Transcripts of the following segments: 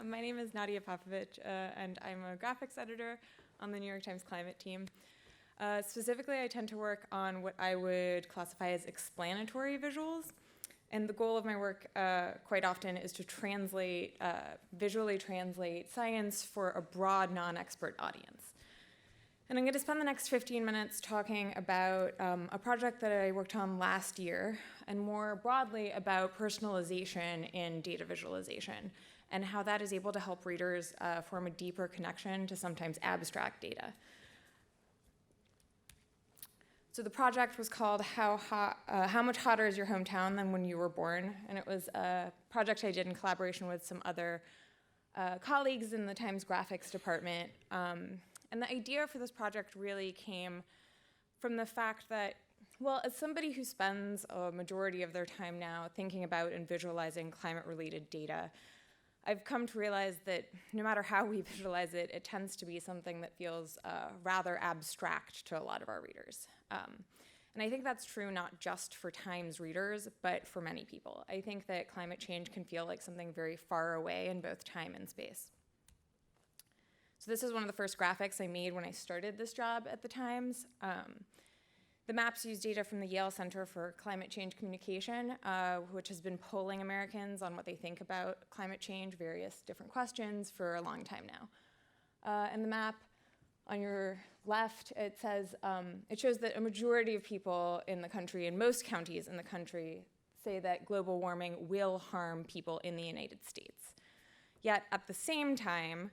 My name is Nadia Popovich, and I'm a graphics editor on the New York Times climate team. Specifically, I tend to work on what I would classify as explanatory visuals. And the goal of my work quite often is to visually translate science for a broad, non-expert audience. And I'm going to spend the next 15 minutes talking about a project that I worked on last year, and more broadly about personalization in data visualization, and how that is able to help readers form a deeper connection to sometimes abstract data. So the project was called How Much Hotter is Your Hometown Than When You Were Born? And it was a project I did in collaboration with some other colleagues in the Times graphics department. And the idea for this project really came from the fact that, well, as somebody who spends a majority of their time now thinking about and visualizing climate-related data, I've come to realize that no matter how we visualize it, it tends to be something that feels rather abstract to a lot of our readers. And I think that's true not just for Times readers, but for many people. I think that climate change can feel like something very far away in both time and space. So this is one of the first graphics I made when I started this job at the Times. The maps use data from the Yale Center for Climate Change Communication, which has been polling Americans on what they think about climate change, various different questions, for a long time now. And the map on your left, it says, it shows that a majority of people in the country, in most counties in the country, say that global warming will harm people in the United States. Yet at the same time,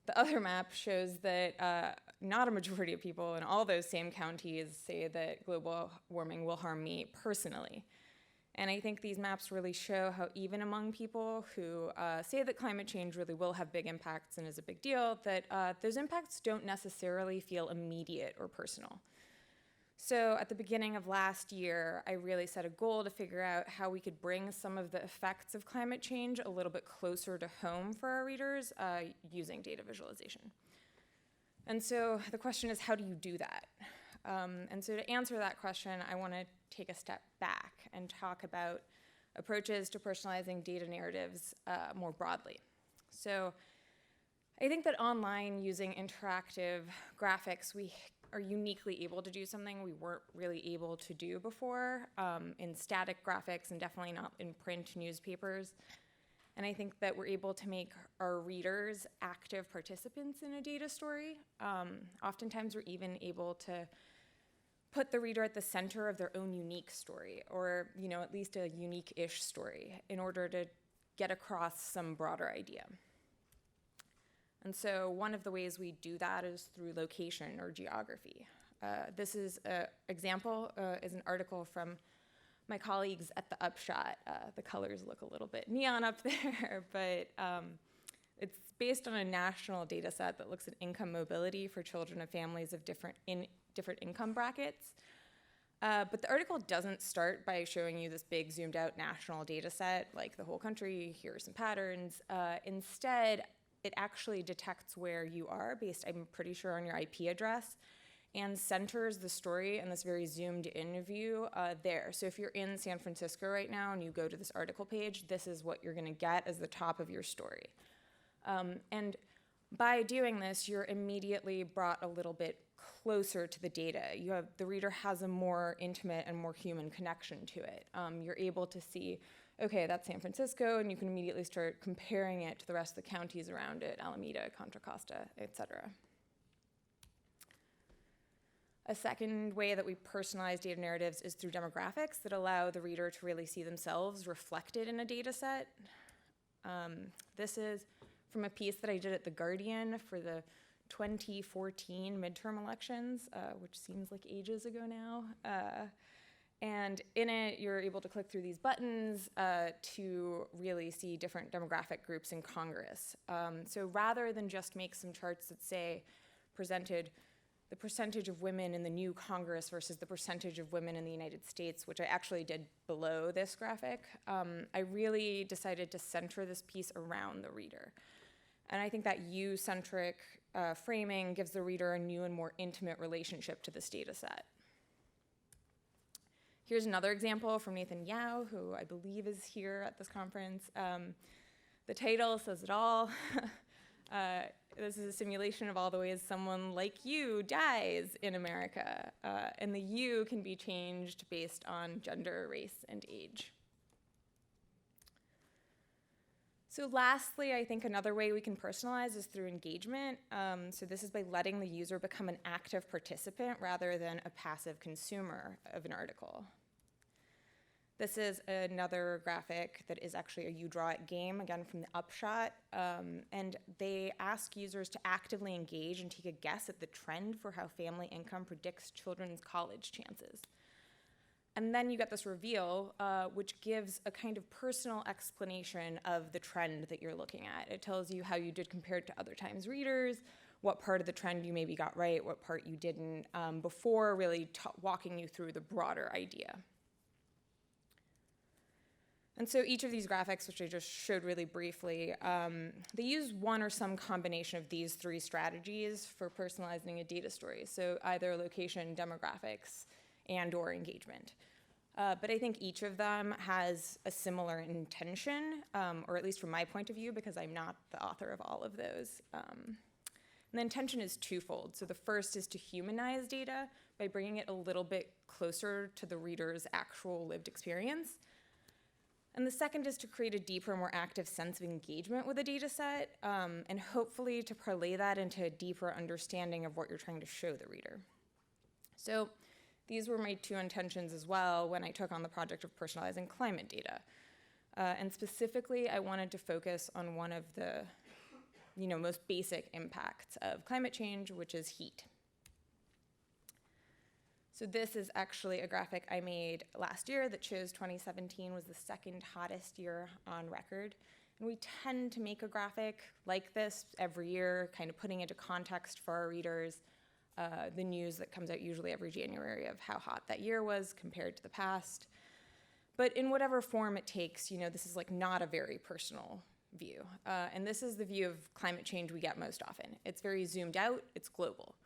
the other map shows that not a majority of people in all those same counties say that global warming will harm me personally. And I think these maps really show how even among people who say that climate change really will have big impacts and is a big deal, that those impacts don't necessarily feel immediate or personal. So at the beginning of last year, I really set a goal to figure out how we could bring some of the effects of climate change a little bit closer to home for our readers using data visualization. And so the question is, how do you do that? And so to answer that question, I want to take a step back and talk about approaches to personalizing data narratives more broadly. So I think that online, using interactive graphics, we are uniquely able to do something we weren't really able to do before in static graphics, and definitely not in print newspapers. And I think that we're able to make our readers active participants in a data story. Oftentimes we're even able to put the reader at the center of their own unique story, or at least a unique-ish story, in order to get across some broader idea. And so one of the ways we do that is through location or geography. This is an example, is an article from my colleagues at the Upshot. The colors look a little bit neon up there, but it's based on a national data set that looks at income mobility for children of families of different income brackets. But the article doesn't start by showing you this big zoomed out national data set, like the whole country, here are some patterns. Instead, it actually detects where you are based, I'm pretty sure, on your IP address, and centers the story in this very zoomed in view there. So if you're in San Francisco right now and you go to this article page, this is what you're going to get as the top of your story. And by doing this, you're immediately brought a little bit closer to the data. The reader has a more intimate and more human connection to it. You're able to see, okay, that's San Francisco, and you can immediately start comparing it to the rest of the counties around it, Alameda, Contra Costa, et cetera. A second way that we personalize data narratives is through demographics that allow the reader to really see themselves reflected in a data set. This is from a piece that I did at The Guardian for the 2014 midterm elections, which seems like ages ago now. And in it, you're able to click through these buttons to really see different demographic groups in Congress. So rather than just make some charts that say presented the percentage of women in the new Congress versus the percentage of women in the United States, which I actually did below this graphic, I really decided to center this piece around the reader. And I think that you-centric framing gives the reader a new and more intimate relationship to this data set. Here's another example from Nathan Yao, who I believe is here at this conference. The title says it all. This is a simulation of all the ways someone like you dies in America. And the you can be changed based on gender, race, and age. So lastly, I think another way we can personalize is through engagement. So this is by letting the user become an active participant rather than a passive consumer of an article. This is another graphic that is actually a You Draw It game, again from the Upshot. And they ask users to actively engage and take a guess at the trend for how family income predicts children's college chances. And then you get this reveal, which gives a kind of personal explanation of the trend that you're looking at. It tells you how you did compared to other Times readers, what part of the trend you maybe got right, what part you didn't, before really walking you through the broader idea. And so each of these graphics, which I just showed really briefly, they use one or some combination of these three strategies for personalizing a data story. So either location, demographics, and or engagement. But I think each of them has a similar intention, or at least from my point of view, because I'm not the author of all of those. And the intention is twofold. So the first is to humanize data by bringing it a little bit closer to the reader's actual lived experience. And the second is to create a deeper, more active sense of engagement with a data set, and hopefully to parlay that into a deeper understanding of what you're trying to show the reader. So these were my two intentions as well when I took on the project of personalizing climate data. And specifically, I wanted to focus on one of the most basic impacts of climate change, which is heat. So this is actually a graphic I made last year that shows 2017 was the second hottest year on record. And we tend to make a graphic like this every year, kind of putting into context for our readers the news that comes out usually every January of how hot that year was compared to the past. But in whatever form it takes, this is like not a very personal view. And this is the view of climate change we get most often. It's very zoomed out, it's global,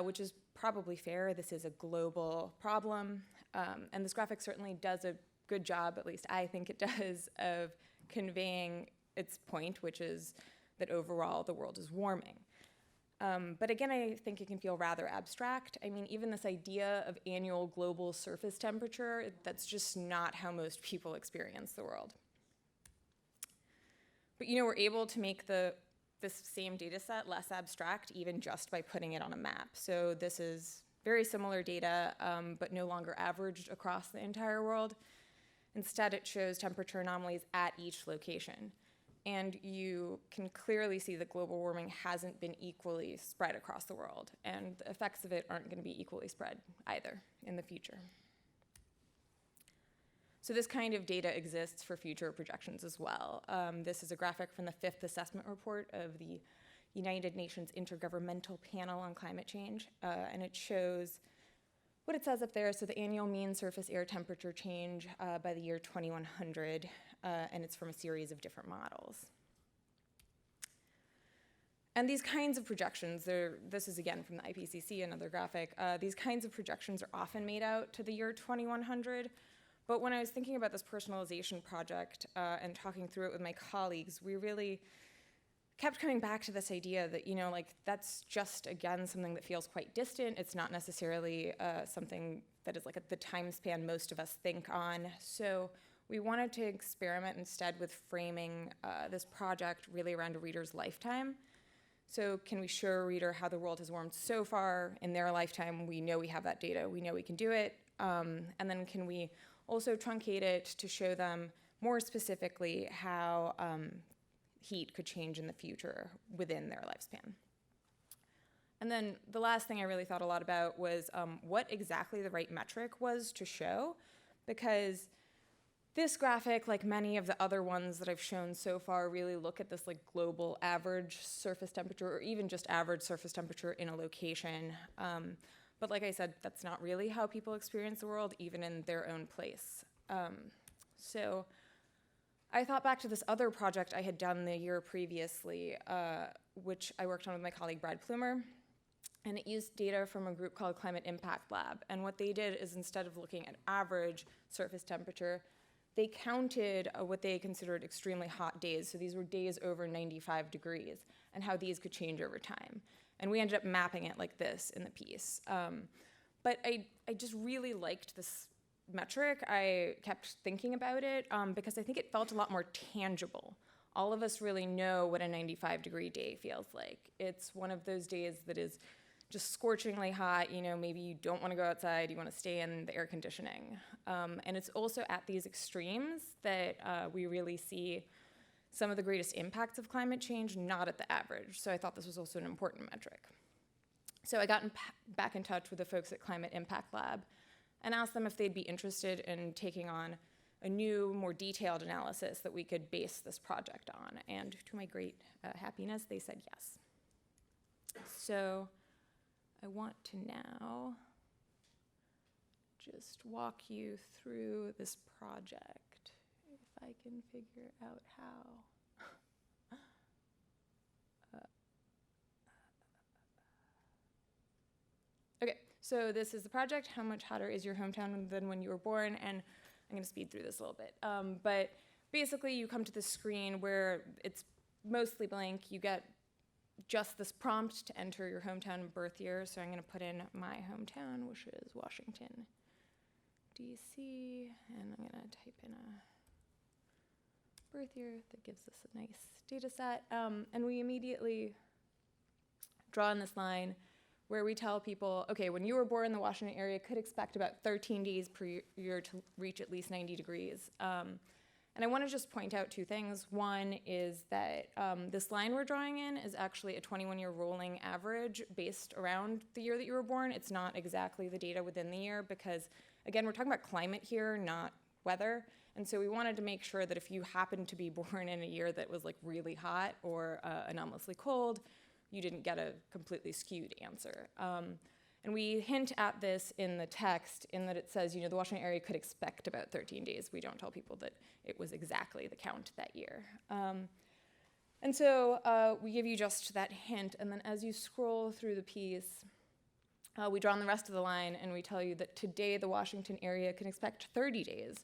which is probably fair. This is a global problem. And this graphic certainly does a good job, at least I think it does, of conveying its point, which is that overall the world is warming. But again, I think it can feel rather abstract. I mean, even this idea of annual global surface temperature, that's just not how most people experience the world. But we're able to make this same data set less abstract even just by putting it on a map. So this is very similar data, but no longer averaged across the entire world. Instead, it shows temperature anomalies at each location. And you can clearly see that global warming hasn't been equally spread across the world, and the effects of it aren't going to be equally spread either in the future. So this kind of data exists for future projections as well. This is a graphic from the 5th assessment report of the United Nations Intergovernmental Panel on Climate Change, and it shows what it says up there. So the annual mean surface air temperature change by the year 2100, and it's from a series of different models. And these kinds of projections, this is again from the IPCC, another graphic, these kinds of projections are often made out to the year 2100. But when I was thinking about this personalization project and talking through it with my colleagues, we really kept coming back to this idea that, that's just, again, something that feels quite distant. It's not necessarily something that is like at the time span most of us think on. So we wanted to experiment instead with framing this project really around a reader's lifetime. So can we show a reader how the world has warmed so far in their lifetime? We know we have that data. We know we can do it. And then can we also truncate it to show them more specifically how heat could change in the future within their lifespan. And then the last thing I really thought a lot about was what exactly the right metric was to show, because this graphic, like many of the other ones that I've shown so far, really look at this like global average surface temperature, or even just average surface temperature in a location. But like I said, that's not really how people experience the world, even in their own place. So I thought back to this other project I had done the year previously, which I worked on with my colleague Brad Plumer, and it used data from a group called Climate Impact Lab. And what they did is, instead of looking at average surface temperature, they counted what they considered extremely hot days. So these were days over 95 degrees, and how these could change over time. And we ended up mapping it like this in the piece. But I just really liked this metric. I kept thinking about it because I think it felt a lot more tangible. All of us really know what a 95-degree day feels like. It's one of those days that is just scorchingly hot. You know, maybe you don't want to go outside, you want to stay in the air conditioning. And it's also at these extremes that we really see some of the greatest impacts of climate change, not at the average. So I thought this was also an important metric. So I got back in touch with the folks at Climate Impact Lab and asked them if they'd be interested in taking on a new, more detailed analysis that we could base this project on. And to my great happiness, they said yes. So I want to now just walk you through this project, if I can figure out how. Okay, so this is the project. How much hotter is your hometown than when you were born? And I'm going to speed through this a little bit. But basically, you come to this screen where it's mostly blank. You get just this prompt to enter your hometown and birth year. So I'm going to put in my hometown, which is Washington, D.C., and I'm going to type in a birth year that gives us a nice data set. And we immediately draw in this line where we tell people, okay, when you were born, the Washington area could expect about 13 days per year to reach at least 90 degrees. And I want to just point out two things. One is that this line we're drawing in is actually a 21-year rolling average based around the year that you were born. It's not exactly the data within the year because, again, we're talking about climate here, not weather. And so we wanted to make sure that if you happened to be born in a year that was like really hot or anomalously cold, you didn't get a completely skewed answer. And we hint at this in the text in that it says, you know, the Washington area could expect about 13 days. We don't tell people that it was exactly the count that year. And so we give you just that hint, and then as you scroll through the piece, we draw on the rest of the line, and we tell you that today the Washington area can expect 30 days.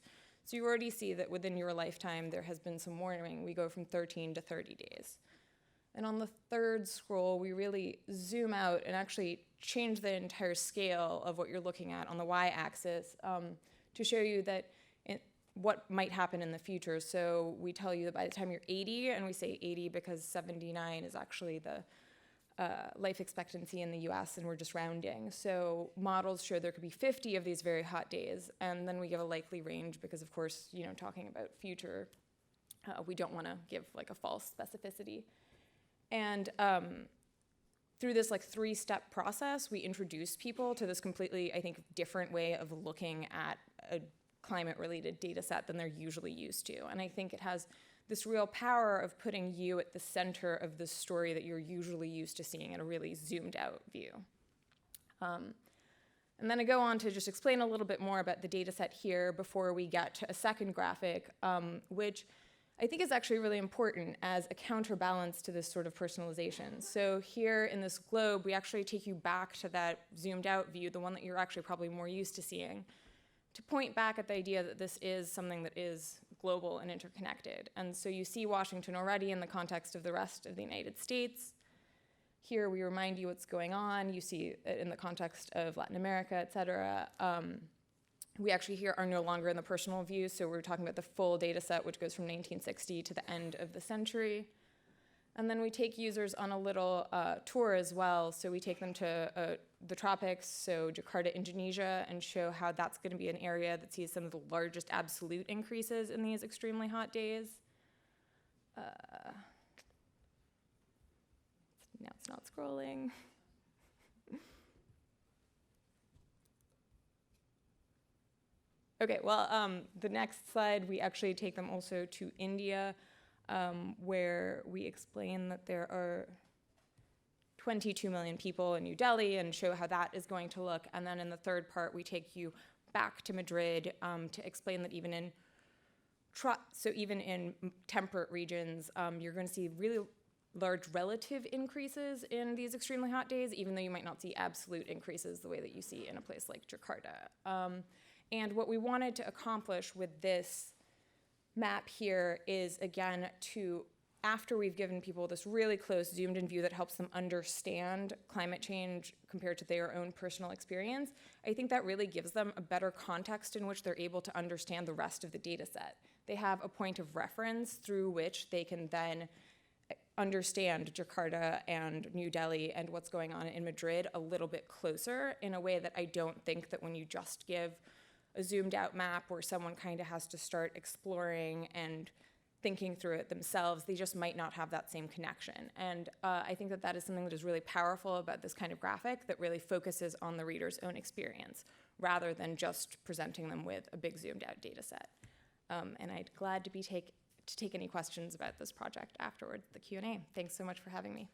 So you already see that within your lifetime there has been some warming. We go from 13 to 30 days. And on the third scroll, we really zoom out and actually change the entire scale of what you're looking at on the y-axis to show you that what might happen in the future. So we tell you that by the time you're 80, and we say 80 because 79 is actually the life expectancy in the US, and we're just rounding. So models show there could be 50 of these very hot days, and then we give a likely range because, of course, you know, talking about future, we don't want to give like a false specificity. And through this like three-step process, we introduce people to this completely, I think, different way of looking at a climate-related data set than they're usually used to. And I think it has this real power of putting you at the center of the story that you're usually used to seeing in a really zoomed-out view. And then I go on to just explain a little bit more about the data set here before we get to a second graphic, which I think is actually really important as a counterbalance to this sort of personalization. So here in this globe, we actually take you back to that zoomed out view, the one that you're actually probably more used to seeing, to point back at the idea that this is something that is global and interconnected. And so you see Washington already in the context of the rest of the United States. Here we remind you what's going on. You see it in the context of Latin America, et cetera. We actually here are no longer in the personal view, so we're talking about the full data set, which goes from 1960 to the end of the century. And then we take users on a little tour as well. So we take them to the tropics, so Jakarta, Indonesia, and show how that's going to be an area that sees some of the largest absolute increases in these extremely hot days. Now it's not scrolling. Okay, well, the next slide, we actually take them also to India, where we explain that there are 22 million people in New Delhi and show how that is going to look. And then in the third part, we take you back to Madrid to explain that even in temperate regions, you're going to see really large relative increases in these extremely hot days, even though you might not see absolute increases the way that you see in a place like Jakarta. And what we wanted to accomplish with this map here is, again, to, after we've given people this really close zoomed-in view that helps them understand climate change compared to their own personal experience, I think that really gives them a better context in which they're able to understand the rest of the data set. They have a point of reference through which they can then understand Jakarta and New Delhi and what's going on in Madrid a little bit closer, in a way that I don't think that when you just give a zoomed out map where someone kind of has to start exploring and thinking through it themselves, they just might not have that same connection. And I think that that is something that is really powerful about this kind of graphic, that really focuses on the reader's own experience rather than just presenting them with a big zoomed out data set. And I'd glad to take any questions about this project afterward, the Q&A. Thanks so much for having me.